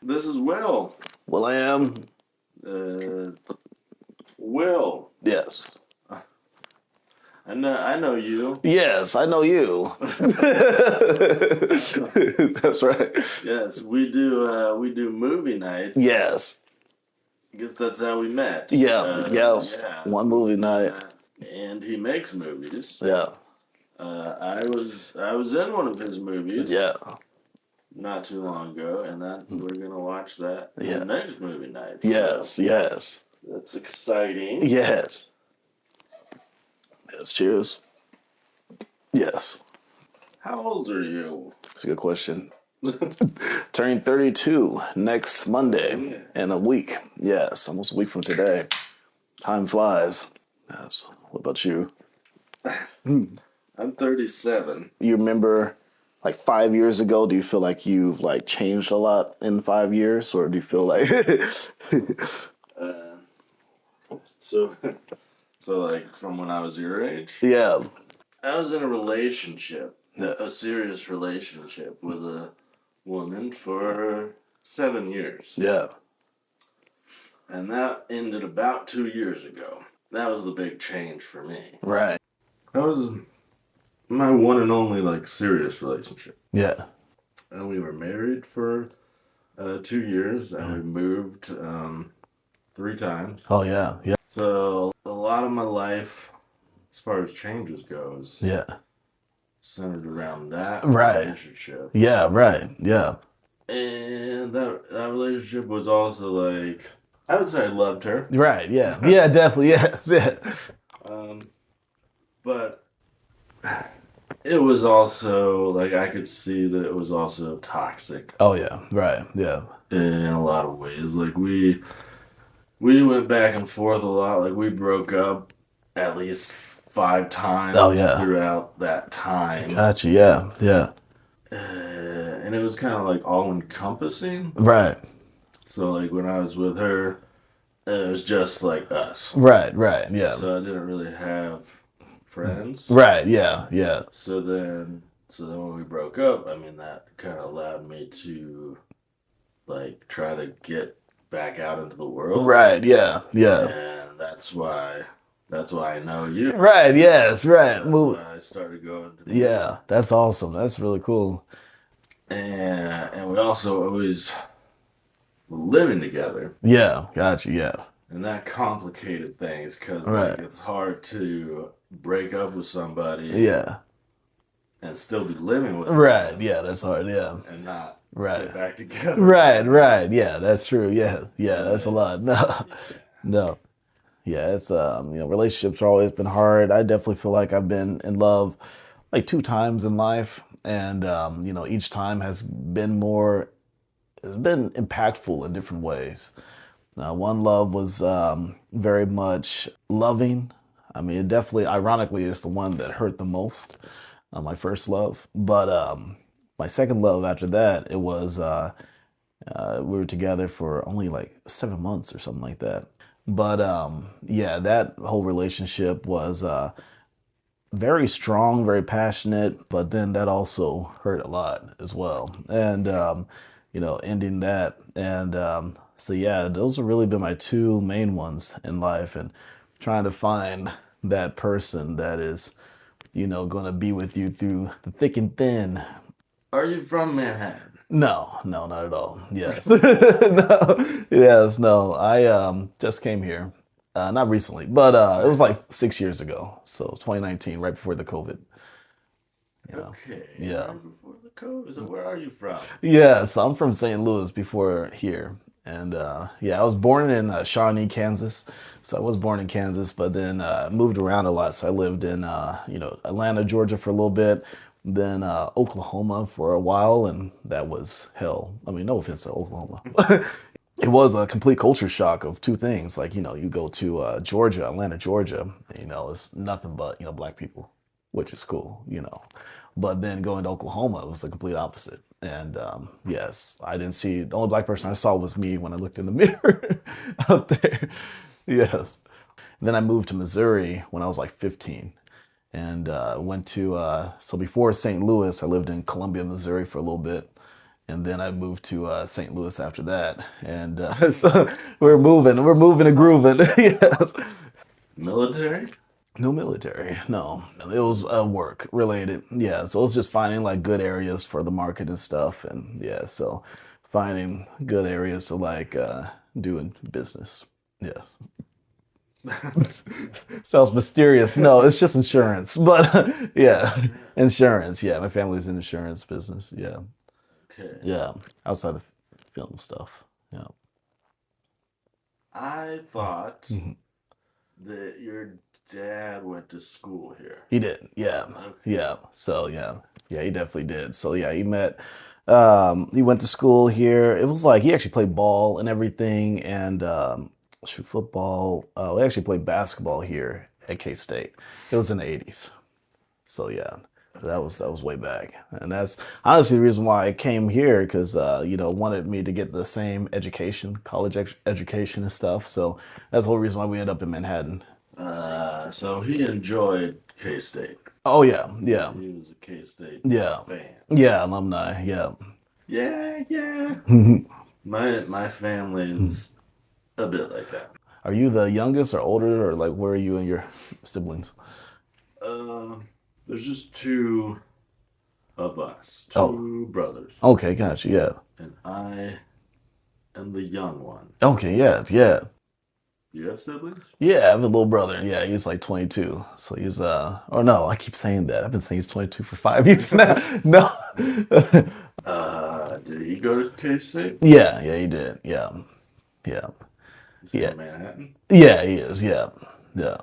This is Will. Will I am? Uh, Will. Yes. I know you. Yes, I know you. That's right. Yes, we do movie nights. Yes. I guess that's how we met. Yeah. Yeah. Yeah. One movie night. And he makes movies. Yeah. I was in one of his movies. Yeah. Not too long ago, and that we're gonna watch that Yeah. the next movie night. Yes. So Yes. that's exciting. Yes. Yes. Cheers. Yes. How old are you? That's a good question. Turning 32 next Monday in a week. Yes, almost a week from today. Time flies. Yes. What about you? I'm 37. You remember like 5 years ago, do you feel like you've like changed a lot in 5 years, or do you feel like Uh, so, so like from when I was your age, yeah. I was in a relationship, Yeah. a serious relationship with a woman for 7 years. Yeah. And that ended about 2 years ago. That was the big change for me. Right. That was my one and only like serious relationship. Yeah. And we were married for 2 years, and we moved 3 times. Oh yeah. Yeah. So a lot of my life, as far as changes goes, Yeah. centered around that Right. relationship. Yeah, right. Yeah. And that relationship was also like, I would say I loved her. Right. Yeah. Yeah, definitely. Yeah. Yeah. But it was also like I could see that it was also toxic Oh yeah. Right. Yeah. in a lot of ways. Like we went back and forth a lot. Like we broke up at least 5 times Oh yeah. throughout that time. Gotcha. Yeah. Yeah. And it was kind of like all encompassing. Right. So like when I was with her, it was just like us. Right. Right. Yeah. So I didn't really have friends. Right. Yeah. Yeah. So then when we broke up, I mean that kind of allowed me to like try to get back out into the world. Right. Yeah. Yeah. And that's why I know you. Right. Yes. Right. That's Move. why I started going to Yeah. That's awesome. That's really cool. and we also always were living together. Yeah. Gotcha. Yeah. And that complicated things because Right. like it's hard to break up with somebody Yeah. and still be living with Right. them Yeah. That's hard. Yeah. and not Right. get back together. Right. Right. Yeah. That's true. Yeah. Yeah. That's a lot. No. No. Yeah. It's relationships have always been hard. I definitely feel like I've been in love like 2 times in life, and each time has been impactful in different ways. One love was very much loving. I mean, it definitely, ironically, is the one that hurt the most. My first love, but my second love after that, it was we were together for only like 7 months or something like that. But yeah, that whole relationship was very strong, very passionate, but then that also hurt a lot as well. And ending that, and so yeah, those have really been my two main ones in life, and trying to find that person that is, going to be with you through the thick and thin. Are you from Manhattan? No, no, not at all. Yes. No. Yes, no. I just came here. Not recently, but it was like 6 years ago. So 2019, right before the COVID. Okay. Yeah. Right before the COVID. So where are you from? Yes, I'm from St. Louis before here. And yeah, I was born in Shawnee, Kansas. So I was born in Kansas, but then moved around a lot. So I lived in Atlanta, Georgia for a little bit, then Oklahoma for a while, and that was hell. I mean, no offense to Oklahoma. It was a complete culture shock of two things. Like, you go to Georgia, Atlanta, Georgia, it's nothing but, black people, which is cool. But then going to Oklahoma, it was the complete opposite. And yes, I didn't see, the only black person I saw was me when I looked in the mirror out there. Yes. And then I moved to Missouri when I was like 15 and went to, so before St. Louis, I lived in Columbia, Missouri for a little bit. and then I moved to St. Louis after that, and so we're moving and grooving. Yes. Military? No military, no. It was work related. Yeah, so it was just finding like good areas for the market and stuff, and yeah, so finding good areas to like doing business. Yes. Sounds mysterious. No, it's just insurance. But yeah, insurance. Yeah, my family's in insurance business. Yeah, Okay. yeah. Outside of film stuff. Yeah. I thought Mhm. that your dad went to school here. He did. Yeah, Okay. yeah. So yeah, yeah. He definitely did. So yeah, he met. He went to school here. It was like he actually played ball and everything, and shoot football. We actually played basketball here at K State. It was in the '80s. So yeah, so that was way back, and that's honestly the reason why I came here because wanted me to get the same education, college education and stuff. So that's the whole reason why we ended up in Manhattan. So he enjoyed K State. Oh yeah, He, yeah, he was a K State yeah, fan. yeah, alumni, yeah. Yeah, yeah. My family's a bit like that. Are you the youngest or older, or like where are you and your siblings? Uh, there's just two of us, Oh, two brothers, okay, gotcha, yeah. and I am the young one. Okay, yeah, yeah. You have siblings? Yeah, I have a little brother. Yeah, he's like 22. So he's or no, I keep saying that. I've been saying he's 22 for 5 years now. No. Did he go to K State? Yeah, yeah, he did. Yeah. Yeah. Is he Yeah. in Manhattan? Yeah, he is. Yeah. Yeah.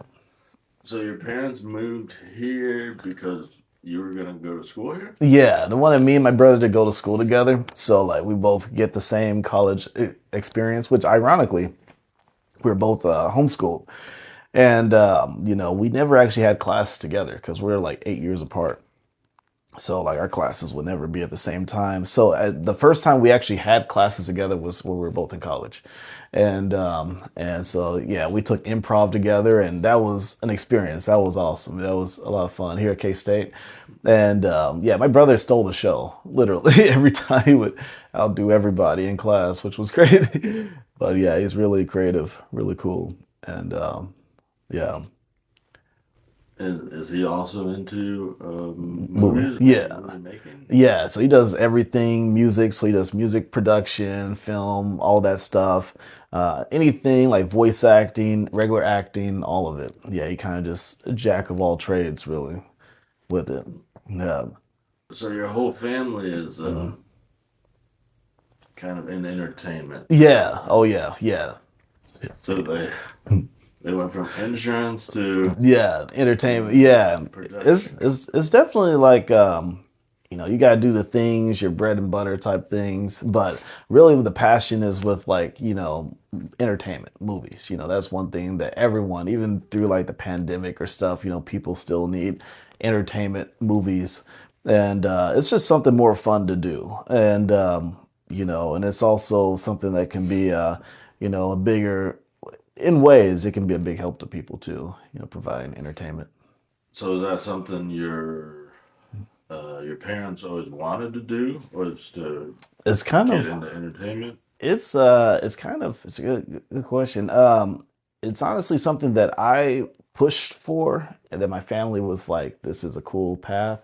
So your parents moved here because you were gonna go to school here? Yeah, they wanted me and my brother to go to school together. So like we both get the same college experience, which ironically, we were both homeschooled. And we never actually had classes together because we're like 8 years apart. So like our classes would never be at the same time. So the first time we actually had classes together was when we were both in college, and so yeah, we took improv together, and that was an experience. That was awesome. That was a lot of fun here at K State, and yeah, my brother stole the show literally every time he would outdo everybody in class, which was crazy. But yeah, he's really creative, really cool, and yeah, Is he also into movies, yeah. movie making? Yeah, so he does everything music. So he does music production, film, all that stuff. Anything like voice acting, regular acting, all of it. Yeah, he kind of just a jack of all trades, really, with it. Yeah. So your whole family is Mhm. kind of in entertainment. Yeah. Oh, yeah. Yeah. So they went from insurance to Yeah, entertainment. Yeah, it's production. it's it's definitely like you got to do the things, your bread and butter type things, but really the passion is with like entertainment, movies. That's one thing that everyone, even through like the pandemic or stuff, people still need entertainment movies, and it's just something more fun to do, and it's also something that can be a bigger in ways, it can be a big help to people too, providing entertainment. So is that something your parents always wanted to do, or is to It's kind get of, into entertainment? it's a good question. It's honestly something that I pushed for, and that my family was like, this is a cool path.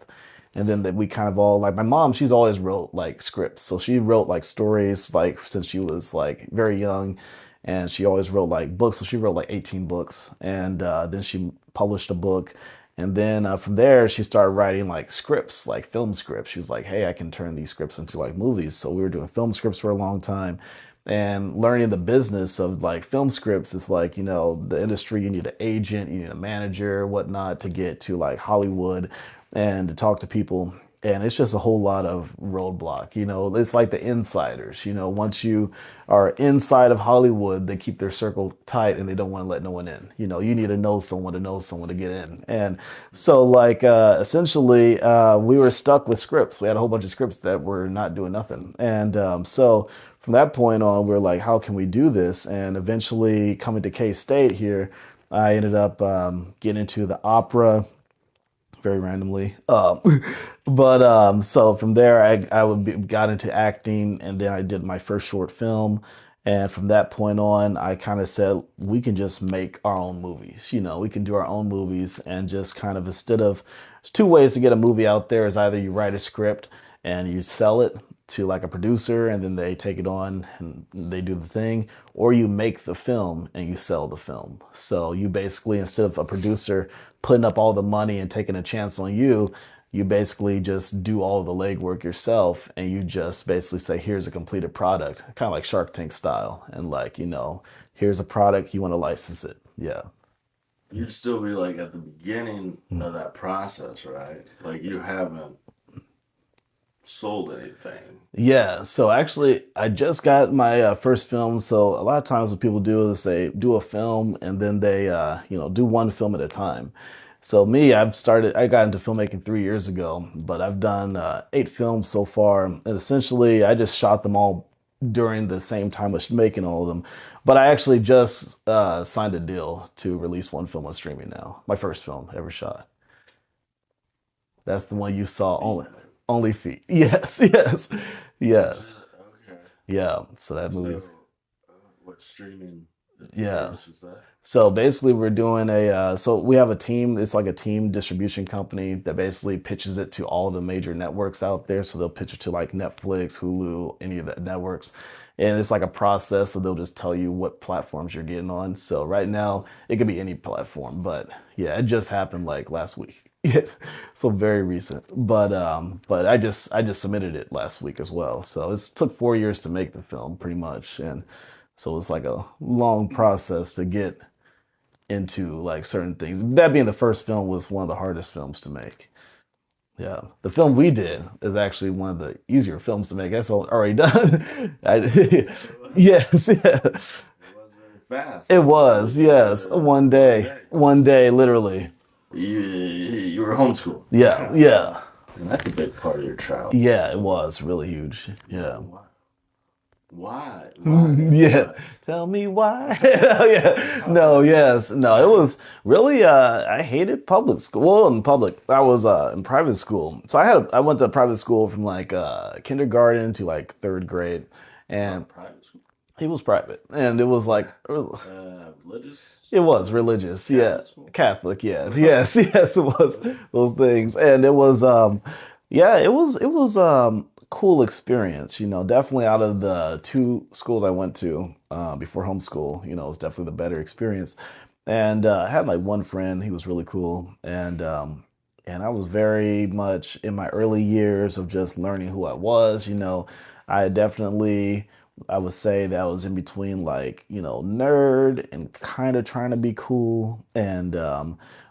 And then that we kind of all like my mom, she's always wrote like scripts. So she wrote like stories like since she was like very young, and she always wrote like books. So she wrote like 18 books, and then she published a book. And then from there, she started writing like scripts, like film scripts. She was like, "Hey, I can turn these scripts into like movies." So we were doing film scripts for a long time, and learning the business of like film scripts is like the industry. You need an agent, you need a manager, whatnot, to get to like Hollywood and to talk to people. And it's just a whole lot of roadblock. It's like the insiders. Once you are inside of Hollywood, they keep their circle tight and they don't want to let no one in. You need to know someone to get in. And so, like, essentially, we were stuck with scripts. We had a whole bunch of scripts that were not doing nothing. And so, from that point on, we are like, how can we do this? And eventually, coming to K State here, I ended up getting into the opera very randomly. But so from there, got into acting, and then I did my first short film. And from that point on, I kind of said we can just make our own movies. You know, we can do our own movies and just kind of instead of there's two ways to get a movie out there is either you write a script and you sell it to like a producer and then they take it on and they do the thing, or you make the film and you sell the film. So you basically, instead of a producer putting up all the money and taking a chance on you, you basically just do all the legwork yourself and you just basically say, here's a completed product, kind of like Shark Tank style. And like, here's a product, you want to license it. Yeah. You'd still be like at the beginning of that process, right? Like you haven't sold anything. Yeah, so actually, I just got my first film. So a lot of times what people do is they do a film and then they, do one film at a time. So me, I got into filmmaking 3 years ago, but I've done 8 films so far. And essentially, I just shot them all during the same time as making all of them. But I actually just signed a deal to release one film on streaming now. My first film ever shot. That's the one you saw Feet. only feet. Yes, yes, Which yes. is okay. Yeah, so that movie. So, what streaming Yeah. service is that? So basically, we're doing so we have a team. It's like a team distribution company that basically pitches it to all the major networks out there. So they'll pitch it to like Netflix, Hulu, any of the networks. And it's like a process. So they'll just tell you what platforms you're getting on. So right now, it could be any platform. But yeah, it just happened like last week. Yeah, so very recent. But I just submitted it last week as well. So it's took 4 years to make the film, pretty much, and so it's like a long process to get into like certain things. That being the first film was one of the hardest films to make. Yeah, the film we did is actually one of the easier films to make. That's already done. Yes, yeah, It was very fast. it Like you was. finished it Yes, one day. one day, literally. You were homeschooled. Yeah, yeah, And that's a big part of your childhood. yeah. It So was really huge. Yeah. why? Why? Why? Yeah. Why? Tell me why. Yeah. No, yes. No, it was really I hated public school. Well, in public. I was in private school. So I went to private school from like kindergarten to like third grade. And Private school. he was private. And it was like Religious it was school? religious. Yeah. Catholic school? Catholic, yes. Yes, yes, it was those things. And it was yeah, it was cool experience, definitely out of the two schools I went to before homeschool, it was definitely the better experience. And I had like one friend, he was really cool, and I was very much in my early years of just learning who I was, I definitely I would say that I was in between like, nerd and kind of trying to be cool and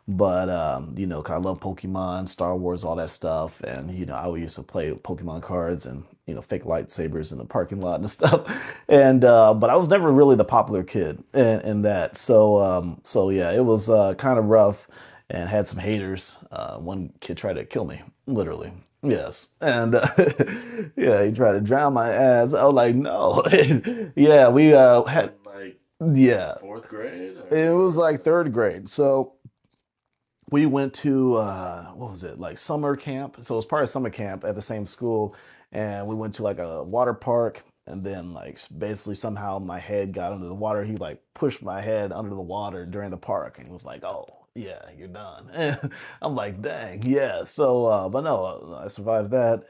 but 'cause I love Pokemon, Star Wars, all that stuff, and I used to play Pokemon cards and fake lightsabers in the parking lot and stuff, and but I was never really the popular kid in that, so yeah, it was kind of rough and had some haters. One kid tried to kill me, literally. Yes, and yeah, he tried to drown my ass. I was like, no, yeah, we had In like yeah, fourth grade? it Or was like third grade, so we went to what was it like summer camp, so it was part of summer camp at the same school, and we went to like a water park, and then like basically somehow my head got under the water. He like pushed my head under the water during the park, and he was like, oh yeah, you're done. And I'm like, dang, yeah. So but no, I survived that,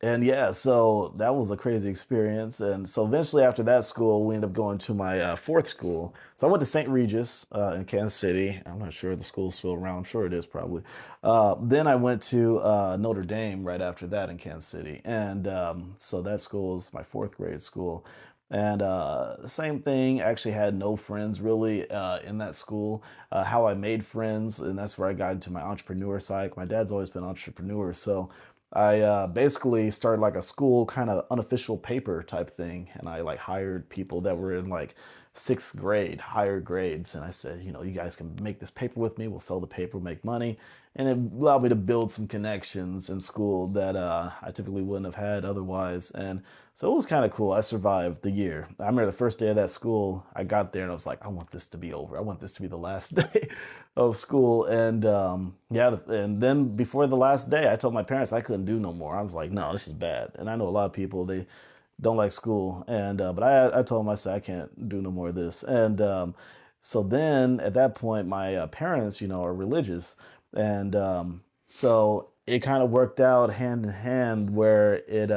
and yeah, so that was a crazy experience. And so eventually, after that school, we ended up going to my fourth school. So I went to St. Regis in Kansas City. I'm not sure if the school's still around. I'm sure it is probably. Then I went to Notre Dame right after that in Kansas City. And so that school was my fourth grade school. And same thing, actually had no friends really in that school. How I made friends, and that's where I got into my entrepreneur side. My dad's always been an entrepreneur, so I basically started like a school kind of unofficial paper type thing, and I like hired people that were in like sixth grade, higher grades. And I said, you guys can make this paper with me. We'll sell the paper, make money. And it allowed me to build some connections in school that I typically wouldn't have had otherwise. And so it was kind of cool. I survived the year. I remember the first day of that school, I got there and I was like, I want this to be over. I want this to be the last day of school. And yeah, and then before the last day, I told my parents I couldn't do no more. I was like, no, this is bad. And I know a lot of people, they don't like school. And but I told them, I said, I can't do no more of this. And so then at that point, my parents, are religious. And so it kind of worked out hand in hand where it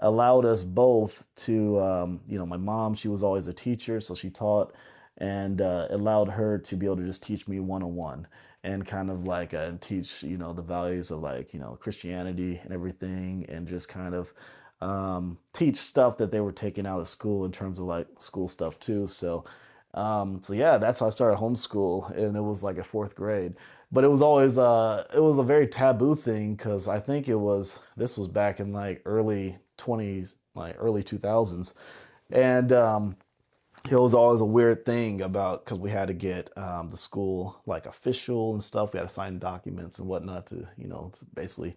allowed us both to, my mom, she was always a teacher, so she taught, and allowed her to be able to just teach me one on one and kind of like teach, the values of like, Christianity and everything, and just kind of teach stuff that they were taking out of school in terms of like school stuff too. So yeah, that's how I started homeschool, and it was like a fourth grade. But it was a very taboo thing because I think this was back in like early 20s, like early 2000s, and it was always a weird thing about because we had to get the school like official and stuff. We had to sign documents and whatnot to to basically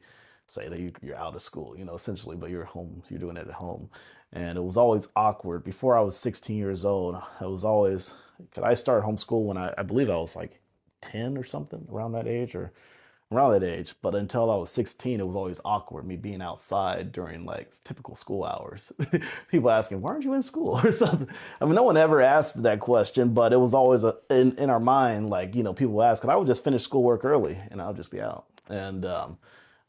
say that you're out of school, essentially, but you're home, you're doing it at home. And it was always awkward. Before I was 16 years old, I was always, because I started homeschool when I believe I was like 10 or something, around that age. But until I was 16, it was always awkward me being outside during like typical school hours. People asking, "Why aren't you in school?" or something. I mean, no one ever asked that question, but it was always in our mind, like, people ask, and I would just finish schoolwork early and I would just be out. And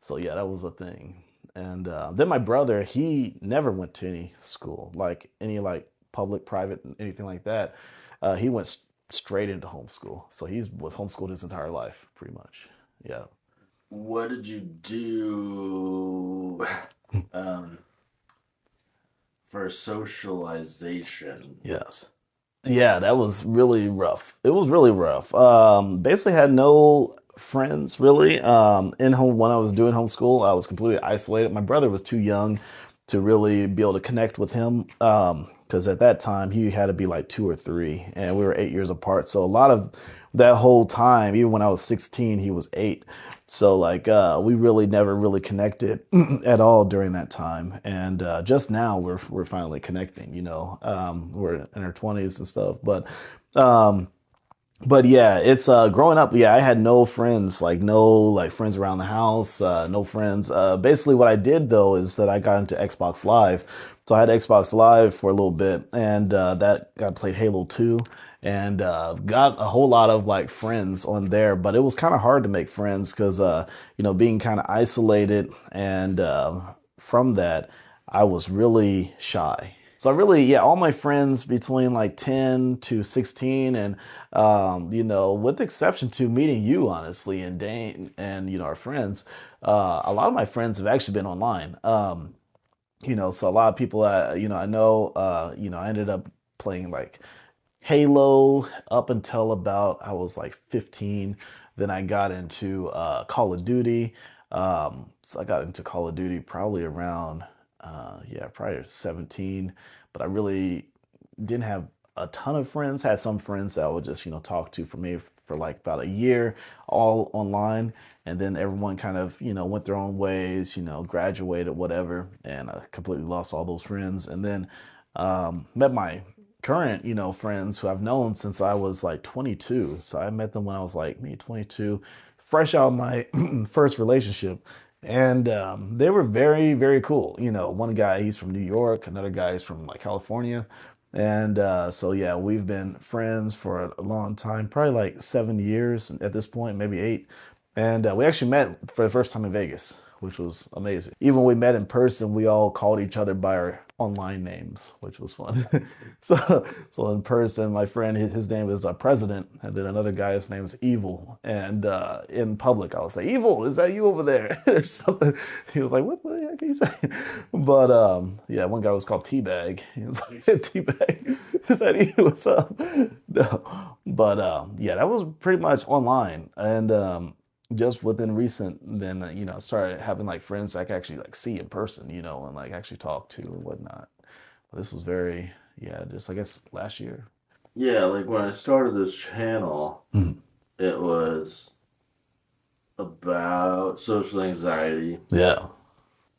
so, yeah, that was a thing. And then my brother, he never went to any school, like any like public, private, anything like that. He went straight into homeschool. So he was homeschooled his entire life, pretty much. Yeah. What did you do um, for socialization? Yes. Yeah, that was really rough. It was really rough. Basically had no friends really. In home when I was doing homeschool, I was completely isolated. My brother was too young to really be able to connect with him. Because at that time he had to be like 2 or 3, and we were 8 years apart. So a lot of that whole time, even when I was 16, he was 8. So like we really never really connected at all during that time. And just now we're finally connecting, we're in our 20s and stuff. Um but yeah, it's growing up, yeah, I had no friends, like no like friends around the house, no friends. Basically what I did though is that I got into Xbox Live. So I had Xbox Live for a little bit, and that I played Halo 2, and got a whole lot of like friends on there, but it was kind of hard to make friends because being kind of isolated, and from that I was really shy. So I really, yeah, all my friends between like 10 to 16, and with the exception to meeting you, honestly, and Dane, and our friends, a lot of my friends have actually been online. So a lot of people, I know, I ended up playing like Halo up until about I was like 15. Then I got into Call of Duty. So I got into Call of Duty probably around, yeah, probably 17. But I really didn't have a ton of friends. Had some friends that I would just, talk to for me for like about a year, all online. And then everyone kind of, went their own ways, graduated, whatever. And I completely lost all those friends. And then met my current, friends who I've known since I was like 22. So I met them when I was like maybe 22, fresh out of my first relationship. And they were very, very cool. One guy, he's from New York, another guy is from like California. And so, yeah, we've been friends for a long time, probably like 7 years at this point, maybe 8. And we actually met for the first time in Vegas, which was amazing. Even when we met in person, we all called each other by our online names, which was fun. So in person, my friend, his name is President, and then another guy, his name is Evil. And in public, I would say, "Evil, is that you over there?" or something. He was like, "What the heck are you saying?" But yeah, one guy was called Teabag. He was like, "Teabag, is that you? What's up?" No, but yeah, that was pretty much online, and just within recent, then started having like friends I could actually like see in person, and like actually talk to and whatnot. This was very, yeah, just I guess last year. yeah, like when I started this channel, Mhm. it was about social anxiety. Yeah,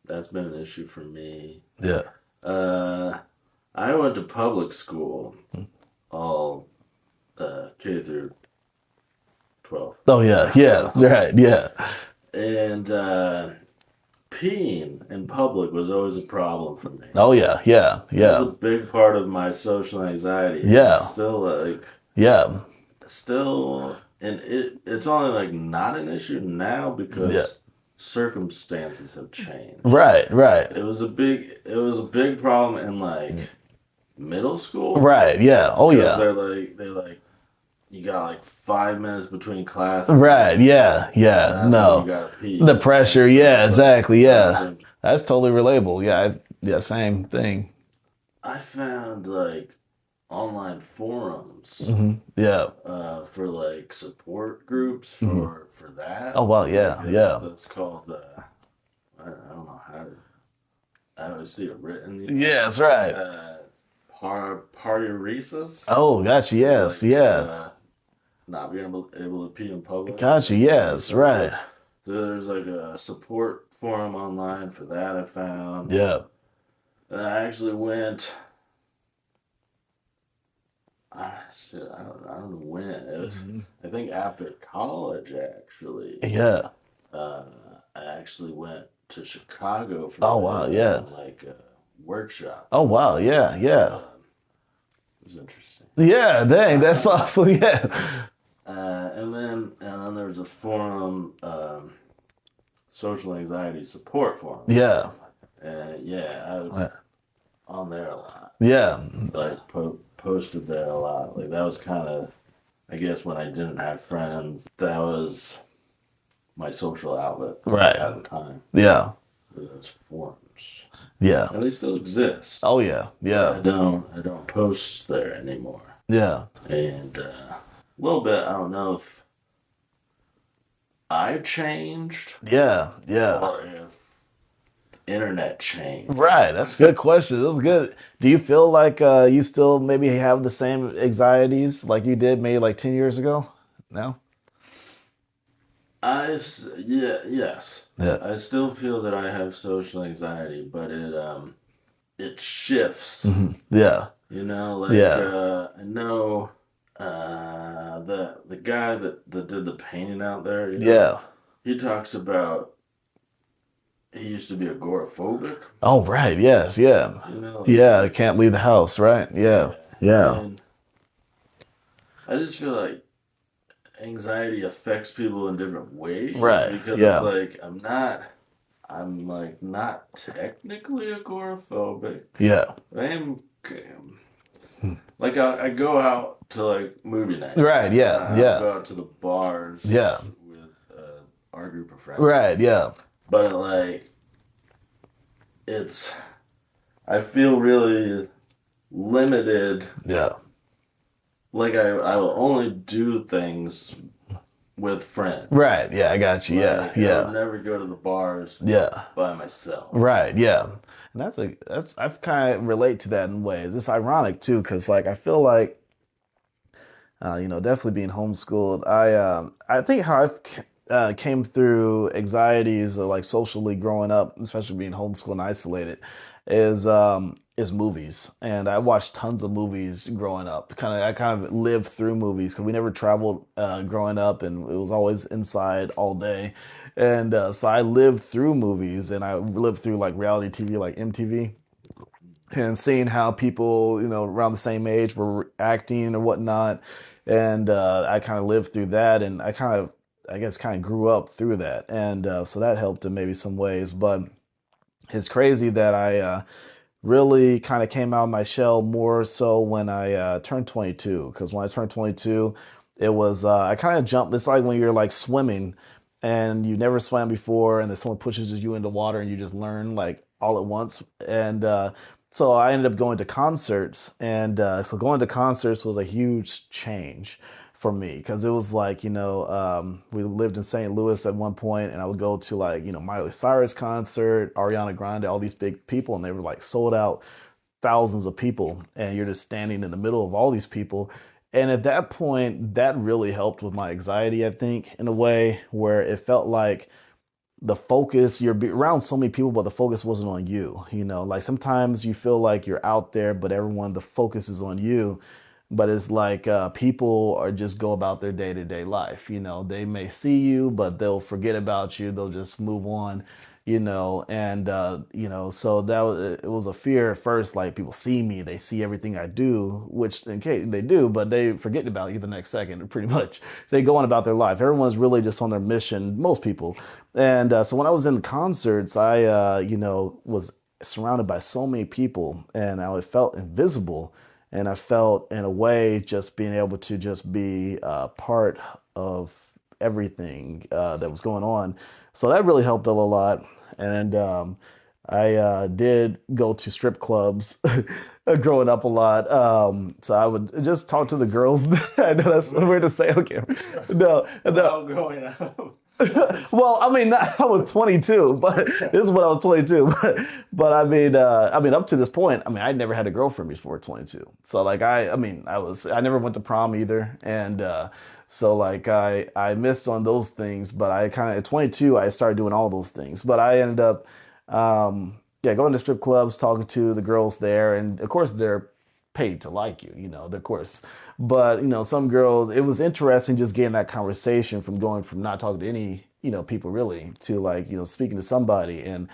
That's been an issue for me. yeah. Uh, I went to public school, all K through 12. Oh yeah, yeah, right, yeah. And peeing in public was always a problem for me. Oh yeah, yeah, That was a yeah, big part of my social anxiety, and it's yeah, still like yeah, and it's only like not an issue now yeah. because circumstances have changed. Right, right, It was a big problem in like middle school right. Yeah. Oh because yeah. they're like you got like 5 minutes between Right. classes, Yeah. and Yeah. that's when you No. gotta The pee, and pressure. so Yeah. it's like Exactly. I was Yeah. like That's totally relatable. Yeah. Yeah. Same thing. I found like online forums Yeah. for like support groups hmm for that. Oh wow. Like Yeah. Yeah. that's called I don't know how to I don't see it written. Yeah. That's right. Uh, Pareuresis Oh, gotcha. is Yes. like Yeah. not being able to pee in public. Gotcha. Yes. Right. So there's like a support forum online for that I found. Yeah. And I actually went. Shit, I don't know when. It was, Mhm. I think after college, actually. Yeah. Uh, I actually went to Chicago for Oh wow. Yeah. like a workshop Oh on wow. that. Yeah. Yeah. It was interesting. Yeah. Dang. That's awesome. Yeah. And then there was a forum, social anxiety support forum. Yeah. And yeah, I was on there a lot. Yeah. Like posted there a lot. Like that was kind of, I guess, when I didn't have friends. That was my social outlet Right. at the time. Yeah. Those forums, Yeah. and they still exist, Oh yeah. but Yeah. I don't post there anymore. Yeah. And a little bit, I don't know if I changed Yeah. Yeah. or if the internet changed. Right. That's a good question. That's good. Do you feel like you still maybe have the same anxieties like you did maybe like 10 years ago? No? Yeah, yes. Yeah. I still feel that I have social anxiety, but it shifts. Yeah. Like Yeah. I know the guy that did the painting out there, Yeah. he talks about he used to be agoraphobic, Oh, right. Yes. Yeah. like Yeah. Can't leave the house. Right. Yeah. yeah. Yeah. And I just feel like anxiety affects people in different ways Right. because it's Yeah. like I'm like not technically agoraphobic. Yeah. I am like I go out to like movie nights. Right. Yeah. I Yeah. go out to the bars Yeah. with our group of friends. Right. Yeah. But like it's I feel really limited. Yeah. Like I will only do things with friends. Right. Yeah. I got you. Yeah. Like I Yeah. would never go to the bars Yeah. by myself. Right, yeah. And that's I kind of relate to that in ways. It's ironic too, because like I feel like definitely being homeschooled. I think how came through anxieties or like socially growing up, especially being homeschooled and isolated, is movies. And I watched tons of movies growing up. I kind of lived through movies because we never traveled growing up, and it was always inside all day. And so I lived through movies, and I lived through like reality TV, like MTV, and seeing how people, around the same age were acting and whatnot. And I kind of lived through that, and I guess, kind of grew up through that. And so that helped in maybe some ways. But it's crazy that I really kind of came out of my shell more so when I turned 22. Because when I turned 22, it was, I kind of jumped. It's like when you're like swimming and you never swam before, and then someone pushes you into water and you just learn like all at once. And so I ended up going to concerts. And so going to concerts was a huge change for me because it was like, we lived in St. Louis at one point, and I would go to like, Miley Cyrus concert, Ariana Grande, all these big people, and they were like sold out thousands of people, and you're just standing in the middle of all these people. And at that point, that really helped with my anxiety, I think, in a way where it felt like the focus, around so many people, but the focus wasn't on you. Like sometimes you feel like you're out there, but the focus is on you. But it's like people are just go about their day to day life. They may see you, but they'll forget about you. They'll just move on. And so it was a fear at first. Like people see me, they see everything I do, which in case they do, but they forget about you the next second. Pretty much, they go on about their life. Everyone's really just on their mission. Most people, and so when I was in concerts, I was surrounded by so many people, and I felt invisible. And I felt, in a way, just being able to just be part of everything that was going on. So that really helped a lot. And I did go to strip clubs growing up a lot. So I would just talk to the girls. I know that's weird to say. Okay, no, no. Well, growing up. Well, I mean, I was 22, but this is when I was 22. But I mean, up to this point, I mean, I never had a girlfriend before 22. So like, I never went to prom either, and so like, I missed on those things. But I kind of at 22, I started doing all those things. But I ended up, yeah, going to strip clubs, talking to the girls there, and of course they're paid to like you, of course. But, some girls, it was interesting just getting that conversation from going from not talking to any, people really to like, speaking to somebody, and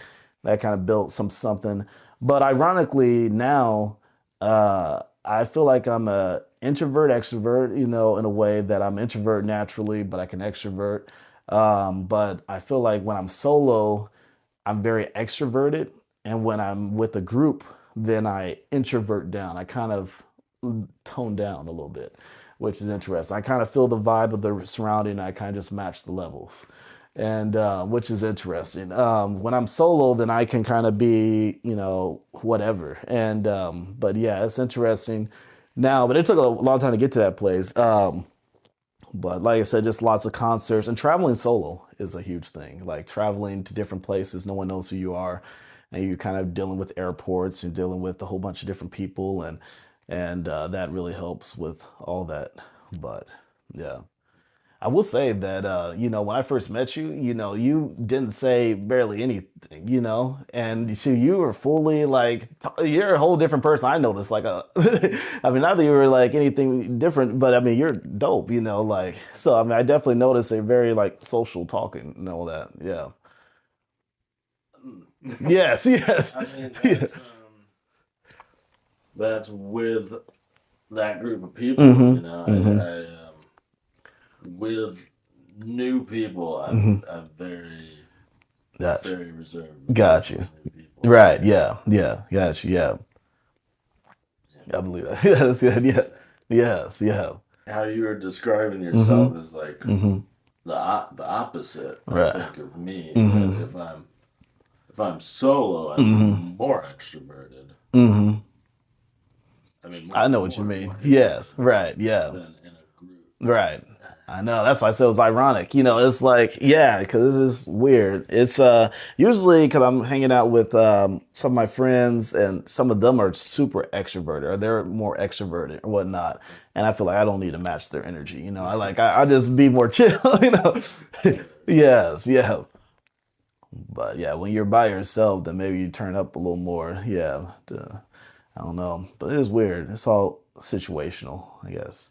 that kind of built something. But ironically now, I feel like I'm a introvert, extrovert, in a way that I'm introvert naturally, but I can extrovert. But I feel like when I'm solo, I'm very extroverted, and when I'm with a group, then I introvert down. I kind of tone down a little bit, which is interesting. I kind of feel the vibe of the surrounding. I kind of just match the levels, and which is interesting. When I'm solo, then I can kind of be, whatever. And but yeah, it's interesting now. But it took a long time to get to that place. But like I said, just lots of concerts and traveling solo is a huge thing. Like traveling to different places, no one knows who you are, and you're kind of dealing with airports and dealing with a whole bunch of different people, and that really helps with all that. But yeah, I will say that when I first met you, you didn't say barely anything, and so you were fully like you're a whole different person. I noticed like I mean, not that you were like anything different, but I mean you're dope, like so. I mean, I definitely noticed a very like social talking and all that. Yeah. Yes. Yes. I mean, Yeah. that's with that group of people. Mm-hmm. Mm-hmm. With new people, Mm-hmm. I'm very Yeah. very reserved when it Got comes to you. new people. Right. Yeah. Yeah. Got you. Yeah. I believe that. Yeah, that's good. Yeah. Yes. Yeah. How you were describing Mm-hmm. yourself is like Mm-hmm. the opposite, I Right. think, of me. That Mm-hmm. if I'm solo, Mm-hmm. I'm more extroverted. Mm-hmm. I mean, I know what you more mean. Yes. introverted Right. Yeah. than in a group. Right. I know. That's why I said it was ironic. It's like, yeah, because this is weird. It's usually because I'm hanging out with some of my friends, and some of them are super extroverted, or they're more extroverted or whatnot. And I feel like I don't need to match their energy. I just be more chill. Yes, yeah. But yeah, when you're by yourself, then maybe you turn up a little more. Yeah. I don't know, but it is weird. It's all situational, I guess.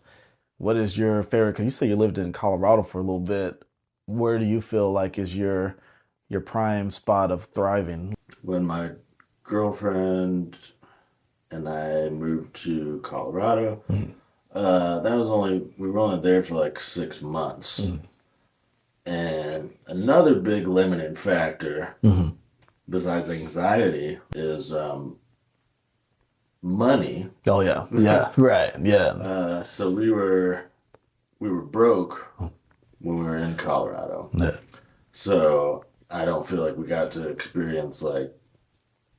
What is your favorite? Because you say you lived in Colorado for a little bit. Where do you feel like is your prime spot of thriving? When my girlfriend and I moved to Colorado, Mm-hmm. we were only there for like 6 months. Mm-hmm. And another big limiting factor Mm-hmm. besides anxiety is money. Oh yeah, yeah, right, yeah, So we were broke when we were in Colorado. yeah. So I don't feel like we got to experience like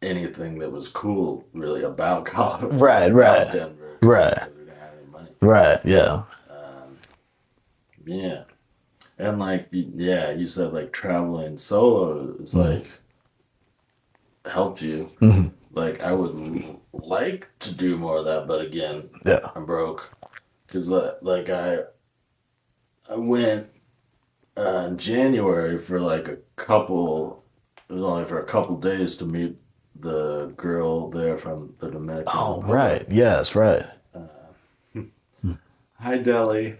anything that was cool really about Colorado, Right, about right, Denver, right, because we didn't have any money. right, yeah. Um, yeah, and like yeah, you said like traveling solo is Mm-hmm. like helped you. Mm-hmm. Like I would like to do more of that, but again, Yeah. I'm broke. Because like I went in January for like a couple. It was only for a couple days to meet the girl there from the Dominican Oh, Republic. right. Yes, right. Uh, Hi, Delhi.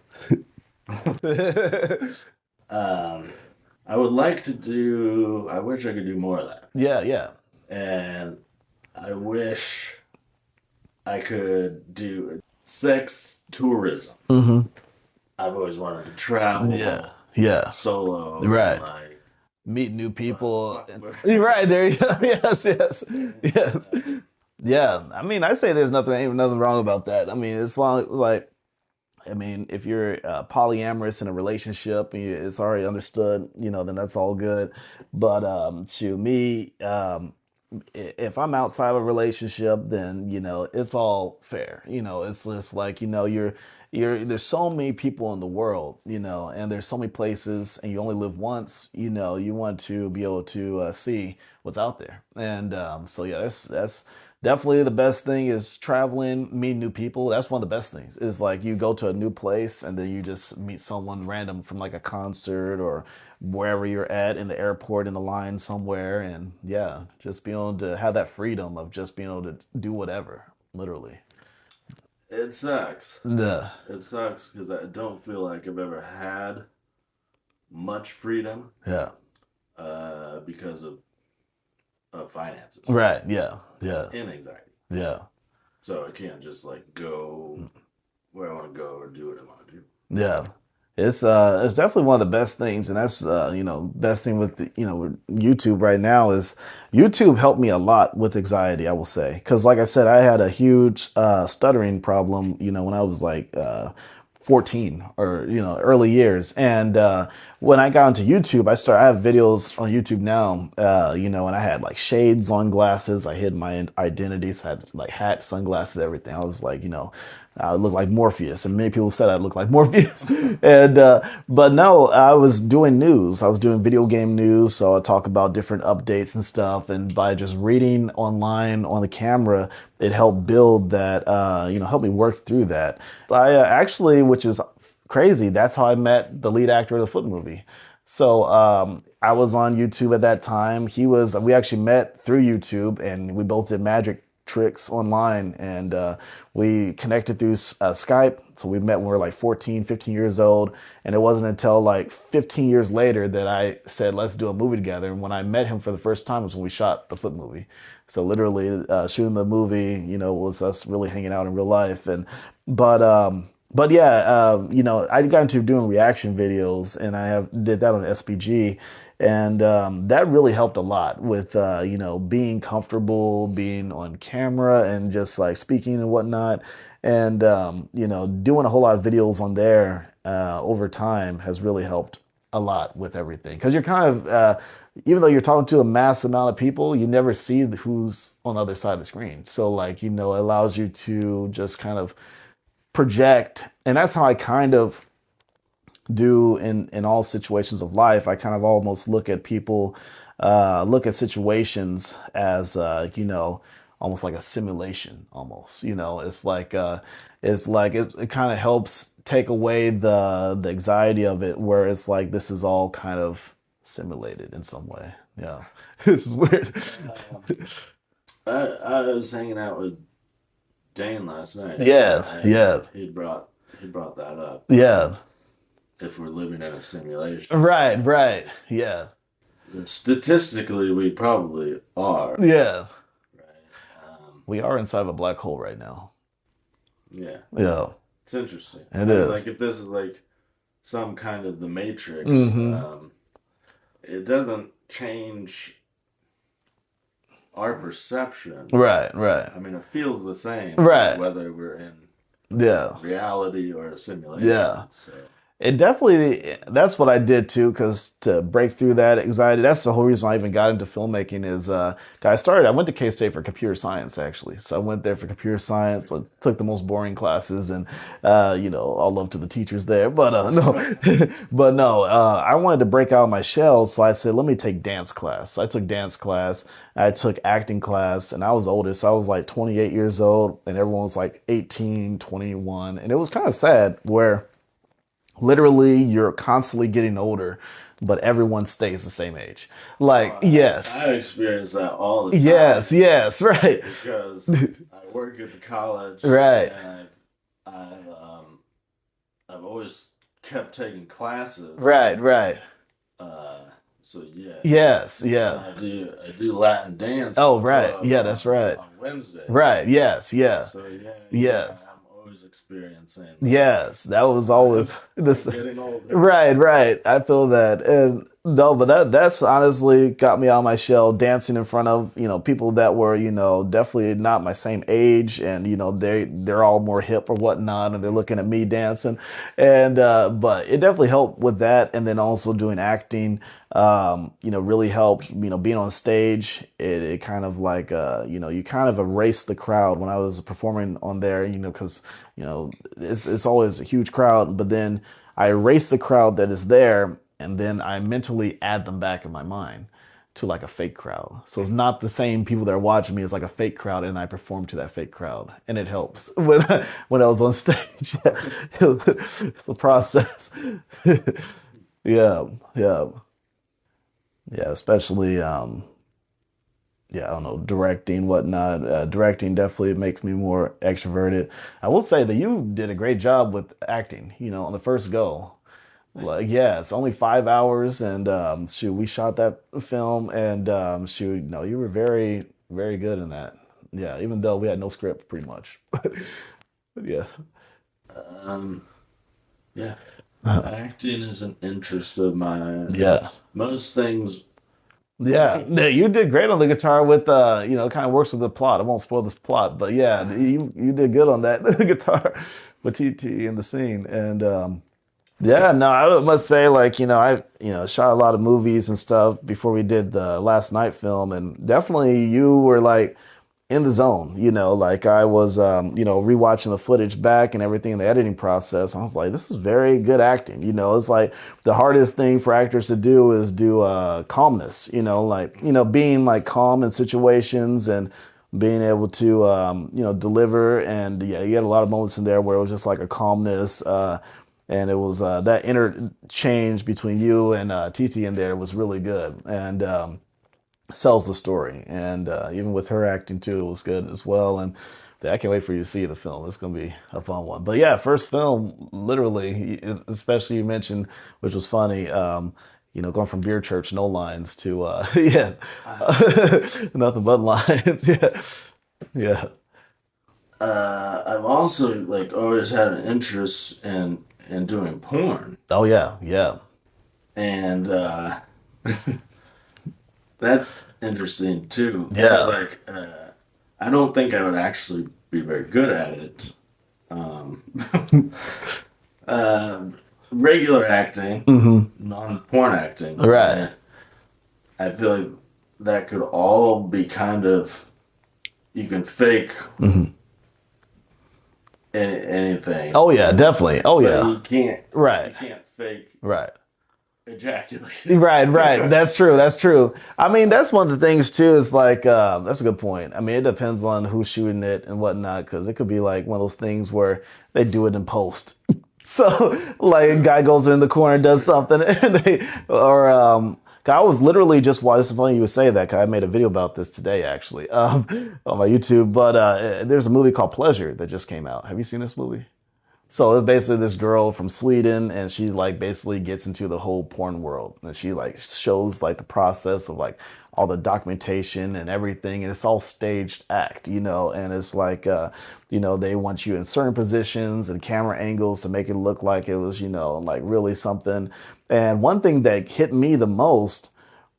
Um, I would like to do. I wish I could do more of that, Yeah, yeah. and I wish I could do sex tourism. Hmm. I've always wanted to Yeah, travel yeah. solo and Right. like Meet new people. fuck with. You're right there. You go. Yes, yes, yes. Uh, Yeah. I mean, I say there's nothing, ain't nothing wrong about that. I mean, it's long, like, I mean, if you're polyamorous in a relationship, it's already understood, then that's all good. But to me, if I'm outside of a relationship, then it's all fair. It's just like you're there's so many people in the world, and there's so many places, and you only live once. You want to be able to see what's out there, and so yeah, that's definitely the best thing is traveling, meeting new people. That's one of the best things. Is like you go to a new place and then you just meet someone random from like a concert or wherever you're at in the airport in the line somewhere, and yeah, just being able to have that freedom of just being able to do whatever, literally. it sucks. Yeah, It sucks because I don't feel like I've ever had much freedom yeah, because of finances right, yeah, yeah, and anxiety. yeah, So I can't just like go where I want to go or do what I want to do. yeah. It's definitely one of the best things, and that's best thing with with YouTube right now is YouTube helped me a lot with anxiety, I will say, because like I said, I had a huge stuttering problem, when I was like 14 or early years, and when I got into YouTube, I have videos on YouTube now, and I had like shades on glasses, I hid my identity, so I had like hat, sunglasses, everything. I was like, I look like Morpheus, and many people said I look like Morpheus. And but no, I was doing news. I was doing video game news, so I talk about different updates and stuff. And by just reading online on the camera, it helped build that. Help me work through that. I actually, which is crazy, that's how I met the lead actor of the Foot movie. So I was on YouTube at that time. We actually met through YouTube, and we both did magic tricks online, and we connected through Skype. So we met when we were like 14, 15 years old, and it wasn't until like 15 years later that I said, let's do a movie together. And when I met him for the first time was when we shot the Foot movie. So literally shooting the movie, was us really hanging out in real life. But yeah, I got into doing reaction videos, and did that on SPG, and that really helped a lot with being comfortable, being on camera, and just like speaking and whatnot, and doing a whole lot of videos on there over time has really helped a lot with everything because you're kind of even though you're talking to a mass amount of people, you never see who's on the other side of the screen. So like it allows you to just kind of project, and that's how I kind of do in all situations of life. I kind of almost look at people, look at situations as almost like a simulation. Almost, it kind of helps take away the anxiety of it, where it's like this is all kind of simulated in some way. Yeah, it's weird. Um, I was hanging out with Dane last night, Yeah, and yeah, he brought that up. yeah. If we're living in a simulation, Right, right. Yeah, statistically, we probably are. yeah. Right. We are inside of a black hole right now. Yeah, Yeah, it's interesting. it Like is. if this is like some kind of the Matrix, Mm-hmm. it doesn't change our perception. Right, right, I mean, it feels the same right. whether we're in Yeah, reality or a yeah. simulation. So. It definitely, that's what I did too, because to break through that anxiety, that's the whole reason I even got into filmmaking is, I went to K-State for computer science actually. So I went there for computer science, like, took the most boring classes and, all love to the teachers there. But, no, but no, I wanted to break out of my shell. So I said, let me take dance class. So I took dance class, I took acting class, and I was oldest. So I was like 28 years old and everyone was like 18, 21. And it was kind of sad where, literally you're constantly getting older, but everyone stays the same age. Like, yes, I experience that all the yes, time yes, right, because I work at the college right, and I've always kept taking classes. right, right. Uh, so yeah, Yes, and yeah. I do Latin dance Oh, right. club Yeah, that's right. on Wednesdays. Right. Yes, yeah. So yeah, Yes. I'm always experiencing Yes, that was always I'm this. getting older. Right, right. I feel that. And no, but that's honestly got me out of my shell dancing in front of, people that were, definitely not my same age and they're all more hip or whatnot and they're looking at me dancing. And but it definitely helped with that and then also doing acting really helped, being on stage. It kind of like you kind of erase the crowd when I was performing on there, because it's always a huge crowd, but then I erase the crowd that is there, and then I mentally add them back in my mind to like a fake crowd. So it's not the same people that are watching me. It's like a fake crowd, and I perform to that fake crowd, and it helps when I was on stage. It's a process. Yeah, yeah, yeah. Especially yeah, I don't know, directing, whatnot. Directing definitely makes me more extroverted. I will say that you did a great job with acting, on the first go. Thank Like, you. yeah, it's only 5 hours, and shoot, we shot that film, and shoot, no, you were very, very good in that. Yeah, even though we had no script, pretty much. But yeah, Um, yeah, acting is an interest of mine. yeah, Most things. yeah. Yeah, you did great on the guitar with, it kind of works with the plot. I won't spoil this plot, but yeah, you did good on that guitar with TT in the scene, and yeah, no, I must say, like, I, shot a lot of movies and stuff before we did the last night film, and definitely you were like in the zone, like I was, rewatching the footage back and everything in the editing process. I was like, this is very good acting. It's like the hardest thing for actors to do is do calmness, like, being like calm in situations and being able to, deliver. And yeah, you had a lot of moments in there where it was just like a calmness. And it was that interchange between you and Titi in there was really good and sells the story. And even with her acting too, it was good as well. And I can't wait for you to see the film. It's going to be a fun one. But yeah, first film, literally, especially you mentioned, which was funny. Going from Beer Church, no lines to yeah, nothing but lines. Yeah, yeah. I've also like always had an interest in doing porn, Oh yeah, yeah, and that's interesting too. Because yeah. like I don't think I would actually be very good at it. Um, uh, regular acting, Hmm. non-porn acting. Right. I feel like that could all be kind of you can fake Hmm. anything, Oh yeah, definitely. Oh but yeah. you Right. can't fake Right. ejaculating. Right, right. That's true. That's true. I mean, that's one of the things too, is like, that's a good point. I mean, it depends on who's shooting it and whatnot, because it could be like one of those things where they do it in post. So, like, a guy goes in the corner and does something, and or, I was literally just watching, it's funny you would say that, 'cause I made a video about this today, actually, on my YouTube. But there's a movie called Pleasure that just came out. Have you seen this movie? So it's basically this girl from Sweden, and she like basically gets into the whole porn world, and she like shows like the process of like all the documentation and everything, and it's all staged act, and it's like, they want you in certain positions and camera angles to make it look like it was, like really something. And one thing that hit me the most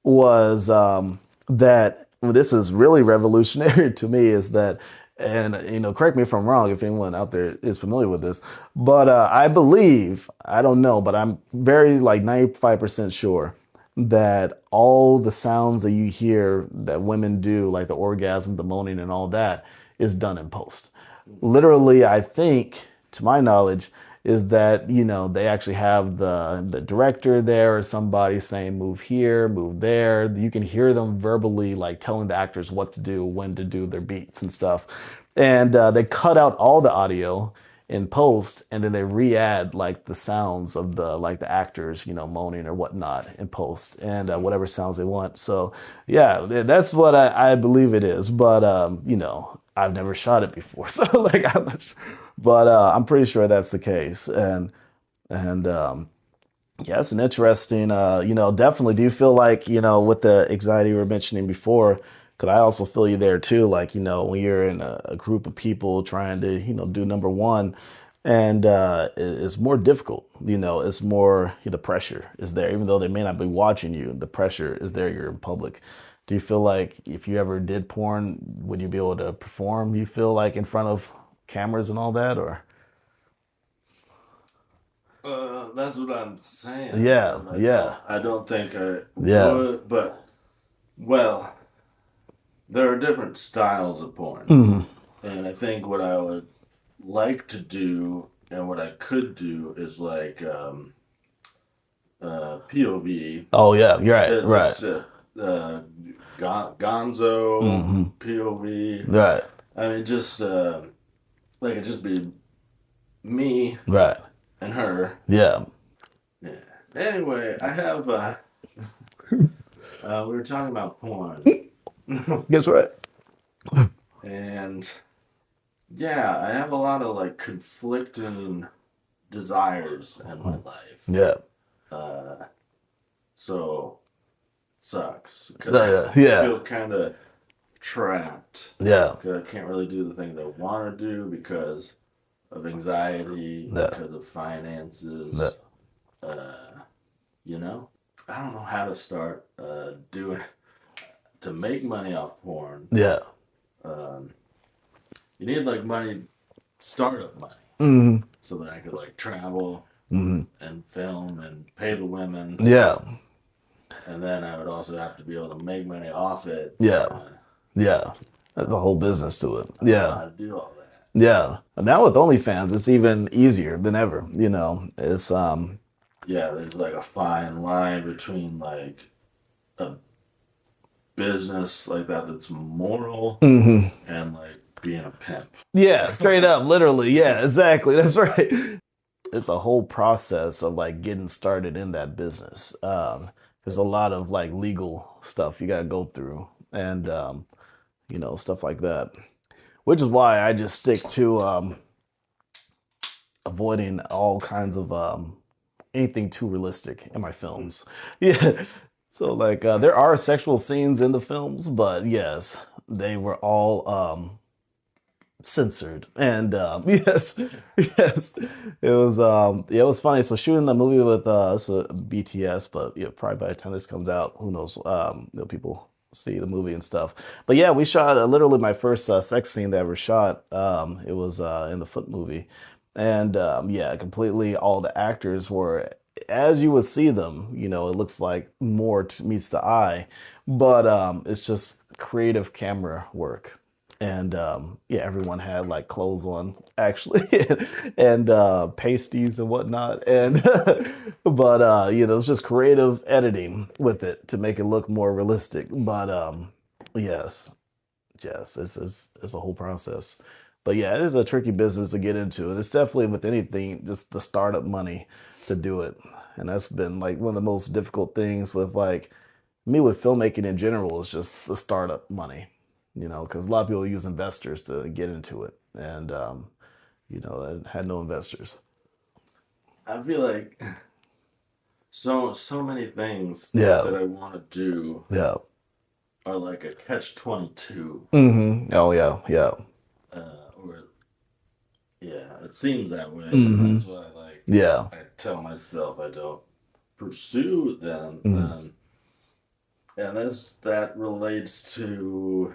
was that well, this is really revolutionary to me is that and correct me if I'm wrong, if anyone out there is familiar with this, but I believe, I don't know, but I'm very like 95% sure that all the sounds that you hear that women do, like the orgasm, the moaning, and all that, is done in post. Literally, I think, to my knowledge, is that they actually have the director there or somebody saying move here, move there. You can hear them verbally like telling the actors what to do, when to do their beats and stuff. And they cut out all the audio in post, and then they re-add like the sounds of the actors, moaning or whatnot in post, and whatever sounds they want. So yeah, that's what I believe it is. But I've never shot it before, so like I'm not sure. But I'm pretty sure that's the case. And yeah, it's an interesting, definitely. Do you feel like, with the anxiety we were mentioning before, because I also feel you there too, like, when you're in a group of people trying to, do number one, and it's more difficult, it's more, the pressure is there, even though they may not be watching you, the pressure is there, you're in public. Do you feel like if you ever did porn, would you be able to perform, you feel like, in front of cameras and all that, or? That's what I'm saying. Yeah, yeah, I don't think I yeah. would, but well, there are different styles of porn, Hmm. and I think what I would like to do and what I could do is like POV. Oh yeah, you're right, right. It's Gonzo Hmm. POV. Right, I mean, just like it just be me right. and her. Yeah. Yeah. Anyway, I have we were talking about porn, Guess right. and yeah, I have a lot of like conflicting desires in my life. Yeah. Uh, so sucks because Yeah. I Yeah. feel kind of trapped Yeah. because I can't really do the things I want to do because of anxiety, Yeah. because of Yeah. finances. Uh, you know, I don't know how to start doing to make money off porn. Yeah. Um, you need like money, startup money, Hmm. so that I could like travel Hmm. and film and pay the women, Yeah. and then I would also have to be able to make money off it. Yeah. And Yeah. There's a whole business to it. I don't know Yeah. how to do all that. Yeah. And now with OnlyFans, it's even easier than ever. It's Yeah, there's like a fine line between like a business like that that's moral mhm. and like being a pimp. Yeah, straight up, literally. Yeah, exactly. That's right. It's a whole process of like getting started in that business. There's a lot of like legal stuff you gotta go through, and stuff like that. Which is why I just stick to avoiding all kinds of anything too realistic in my films. Yeah. So like there are sexual scenes in the films, but yes, they were all censored. And yes, yes, it was funny. So shooting the movie with it's a BTS, but yeah, probably by the time this comes out, who knows? People see the movie and stuff. But yeah, we shot literally my first sex scene that I ever shot. It was in the Foot movie, and yeah, completely all the actors were as you would see them. It looks like more meets the eye, but it's just creative camera work. And yeah, everyone had like clothes on actually, and pasties and whatnot. And but it's just creative editing with it to make it look more realistic. But yes, yes, it's a whole process. But yeah, it is a tricky business to get into, and it's definitely with anything just the startup money to do it. And that's been like one of the most difficult things with like me with filmmaking in general is just the startup money, because a lot of people use investors to get into it, and I had no investors. I feel like so many things Yeah, that I want to do yeah. are like a catch 22. Oh yeah, yeah. Or yeah, it seems that way, and Hmm. that's why like Yeah. I tell myself I don't pursue them. Hmm. And that relates to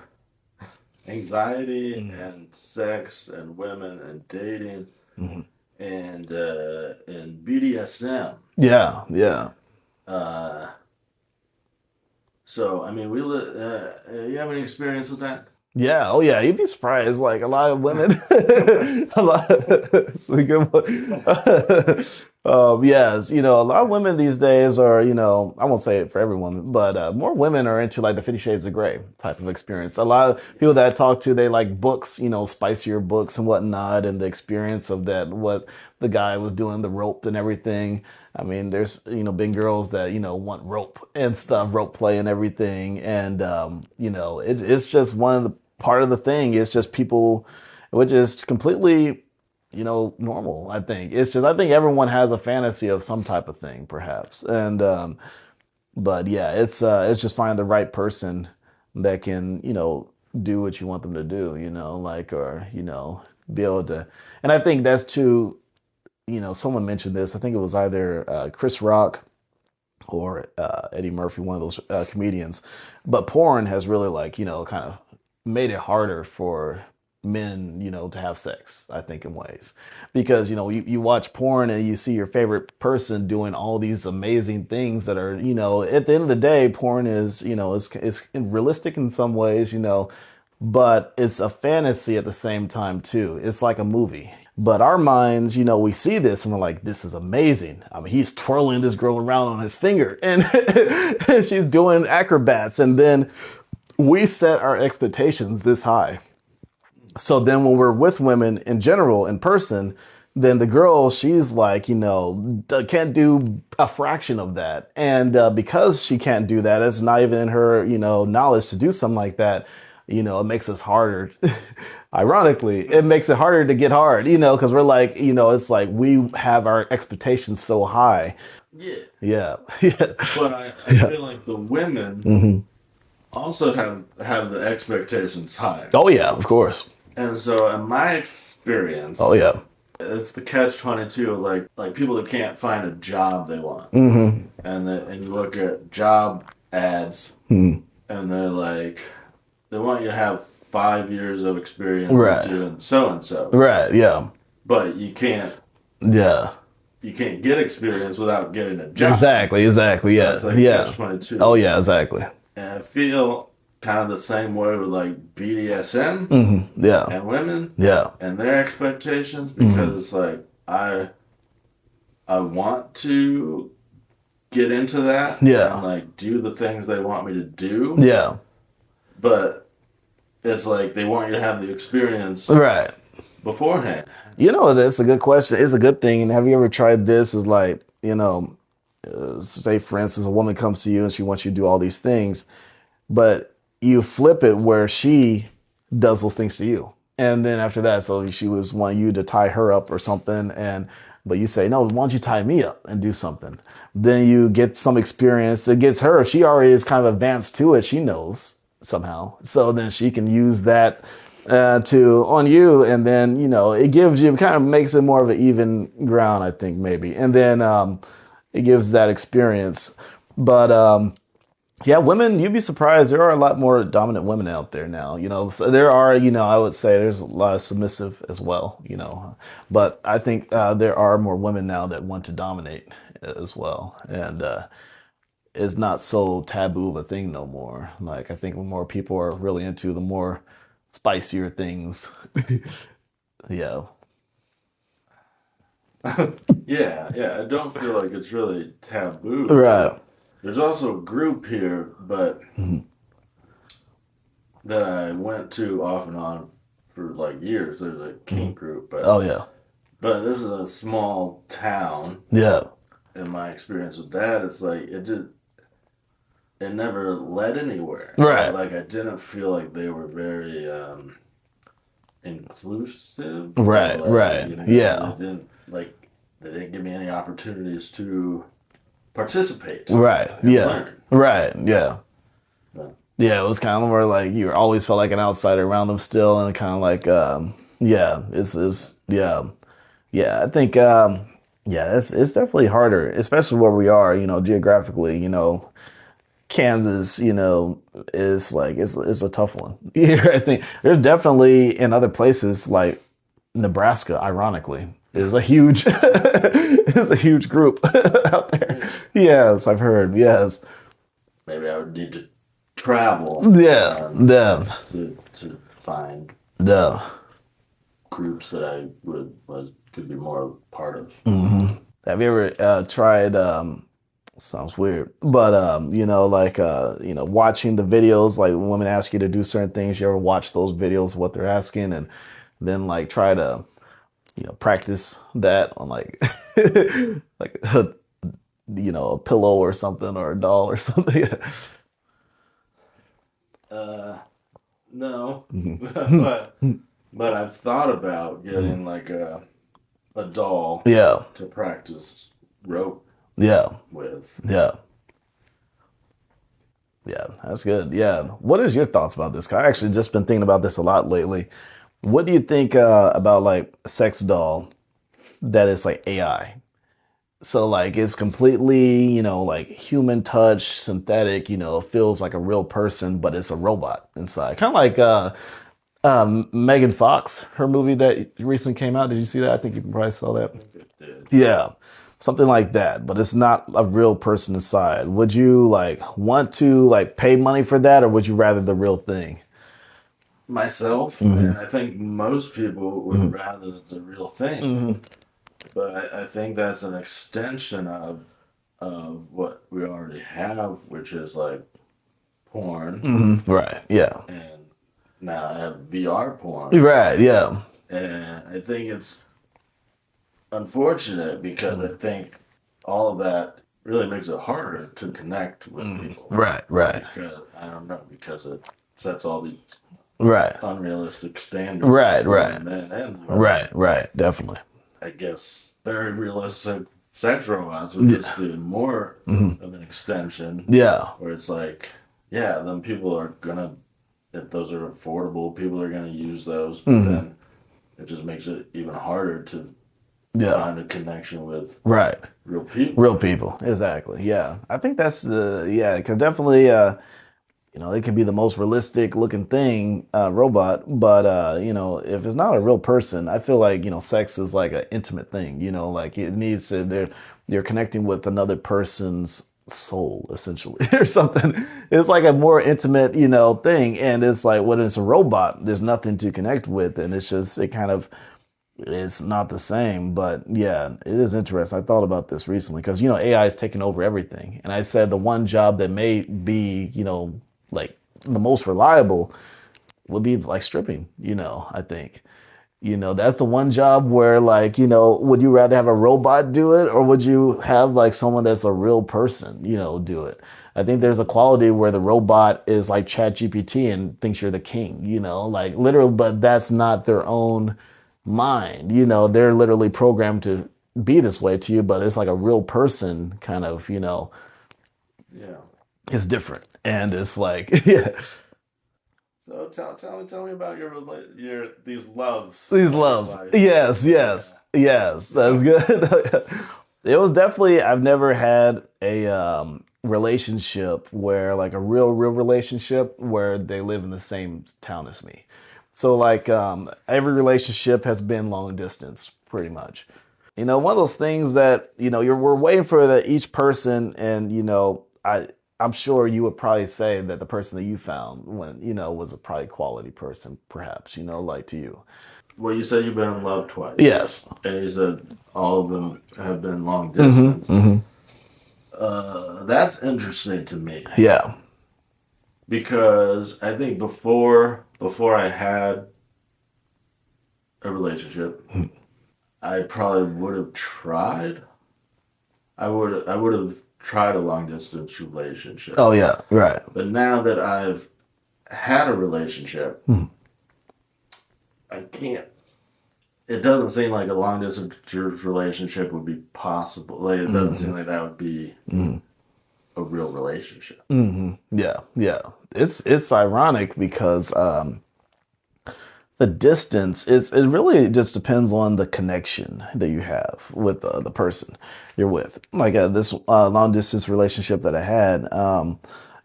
anxiety Mm. and sex and women and dating Mhm. and BDSM. Yeah, yeah. Uh, so I mean, you have any experience with that? Yeah, oh yeah, you'd be surprised. Like a lot of women, a lot. Speaking of, yes, a lot of women these days are, I won't say it for every woman, but more women are into like the 50 Shades of Grey type of experience. A lot of people that I talk to, they like books, spicier books and whatnot, and the experience of that, what the guy was doing, the rope and everything. I mean, there's, been girls that, want rope and stuff, rope play and everything. And, it's just one of the part of the thing. It's just people, which is completely, normal. I think it's just, I think everyone has a fantasy of some type of thing, perhaps. And, but yeah, it's just finding the right person that can, do what you want them to do, like, or, be able to, and I think that's too, someone mentioned this. I think it was either Chris Rock or Eddie Murphy, one of those comedians. But porn has really like kind of made it harder for men, to have sex. I think in ways because you watch porn and you see your favorite person doing all these amazing things that are at the end of the day, porn is is realistic in some ways, but it's a fantasy at the same time too. It's like a movie. But our minds, we see this and we're like, this is amazing. I mean, he's twirling this girl around on his finger and she's doing acrobats. And then we set our expectations this high. So then when we're with women in general, in person, then the girl, she's like, can't do a fraction of that. And because she can't do that, it's not even in her, knowledge to do something like that. It makes us harder. Ironically, it makes it harder to get hard, because we're like, it's like we have our expectations so high. Yeah, Yeah. Yeah. but I Yeah. feel like the women Hmm. also have the expectations high. Oh, yeah, of course. And so in my Oh, experience, yeah. it's the catch 22, like people that can't find a job they want. Hmm. And you look at job ads Hmm. and they're like they want you to have 5 years of experience of Right. doing so and so. Right. Yeah. But Yeah. you can't get experience without getting a job. Exactly. Exactly. So Yeah. it's like Yeah. catch Oh, 22. yeah. Exactly. And I feel kind of the same way with like BDSM Hmm. Yeah. and women Yeah. and their expectations Hmm. because it's like I want to get into that and Yeah. like do the things they want me to do, Yeah. but it's like they want you to have the experience Right. beforehand. That's a good question. It's a good thing. And have you ever tried this? Is like, say for instance, a woman comes to you and she wants you to do all these things, but you flip it where she does those things to you. And then after that, so she was wanting you to tie her up or something, and but you say, no, why don't you tie me up and do something? Then you get some experience. It gets her. She already is kind of advanced to it. She knows somehow. So then she can use that to on you, and then it gives you kind of makes it more of an even ground, I think maybe, and then it gives that experience. But yeah, women, you'd be surprised. There are a lot more dominant women out there now. So there are, I would say there's a lot of submissive as well, but I think there are more women now that want to dominate as well. And it's not so taboo of a thing no more. Like, I think more people are really into the more spicier things. Yeah. Yeah, yeah. I don't feel like it's really taboo, Right. but there's also a group here, but Mhm. that I went to off and on for like years. There's a Mhm. kink group, Oh, yeah. but this is a small town. Yeah. In my experience with that, it's like it never led anywhere. Right. Like I didn't feel like they were very inclusive, or Right. like Right. Yeah. they didn't give me any opportunities to participate Right. and Yeah. learn. Right. Yeah. But, Yeah, it was kind of more like you always felt like an outsider around them still, and kind of like, yeah, yeah, yeah. I think, yeah, it's definitely harder, especially where we are, geographically. Kansas, is like it's a tough one. Yeah, I think there's definitely in other places like Nebraska, ironically, is a huge is a huge group out there. Really? Yes, I've heard. Yes. Maybe I would need to travel Yeah. Yeah. to find Yeah. groups that I could be more a part of. Have you ever tried sounds weird, but watching the videos like when women ask you to do certain things, you ever watch those videos what they're asking and then like try to practice that on like like a pillow or something or a doll or something. Uh, no, Mhm. but I've thought about Mhm. getting like a doll Yeah, to practice rope yeah, with. yeah, yeah. That's good. Yeah. What is your thoughts about this? 'Cause I actually just been thinking about this a lot lately. What do you think about like a sex doll that is like AI? So like it's completely, like human touch, synthetic, feels like a real person, but it's a robot inside. Kind of like Megan Fox, her movie that recently came out. Did you see that? I think you probably saw that. I think it did. Yeah. Something like that, but it's not a real person inside. Would you like want to like pay money for that or would you rather the real thing? Myself, Hmm. and I think most people would Hmm. rather the real thing. Hmm. But I think that's an extension of what we already have, which is like porn, Hmm. Right. Yeah. and now I have VR porn, Right. Yeah. and I think it's unfortunate because I Mhm. think all of that really makes it harder to connect with Mhm. people Right. Right. because I don't know because it sets all these Right. unrealistic standards Right. for Right. men and women. Right. Right. Definitely. I guess very realistic sex robots would just Yeah. be more Hmm. of an extension Yeah. where it's like, yeah, then people are gonna, if those are affordable, people are gonna use those, but Hmm. then it just makes it even harder to Yeah. find a connection with Right. real people. Real people. Exactly. Yeah. I think that's yeah, because definitely, it can be the most realistic looking thing, robot, but if it's not a real person, I feel like, sex is like an intimate thing, like it needs to, you're connecting with another person's soul, essentially, or something. It's like a more intimate, thing. And it's like when it's a robot, there's nothing to connect with, and it kind of it's not the same, but yeah, it is interesting. I thought about this recently because AI is taking over everything, and I said the one job that may be like the most reliable would be like stripping. I think that's the one job where like would you rather have a robot do it or would you have like someone that's a real person do it? I think there's a quality where the robot is like Chat GPT and thinks you're the king, like literal, but that's not their own mind. They're literally programmed to be this way to you, but it's like a real person kind of, Yeah. it's different. And it's like, yeah, So tell me about your these loves these of your loves. life. Yes, Yeah. yes, yes. That's So good. It was definitely, I've never had a relationship where like a real relationship where they live in the same town as me. So like every relationship has been long distance pretty much. One of those things that, we're waiting for each person and I'm sure you would probably say that the person that you found when, was a probably quality person, perhaps, like to you. well, you said you've been in love twice, Yes. and you said all of them have been long Hmm. distance. Hmm. That's interesting to me Yeah. because I think before I had a relationship, I probably would have tried. I would have tried a long distance relationship. Oh yeah. Right. But now that I've had a relationship, Mhm. I can't. It doesn't seem like a long distance relationship would be possible. Like it doesn't seem Hmm. like that would be Hmm. a real relationship. Hmm. Yeah. Yeah. It's ironic because the distance it really just depends on the connection that you have with the person you're with. Like this long distance relationship that I had,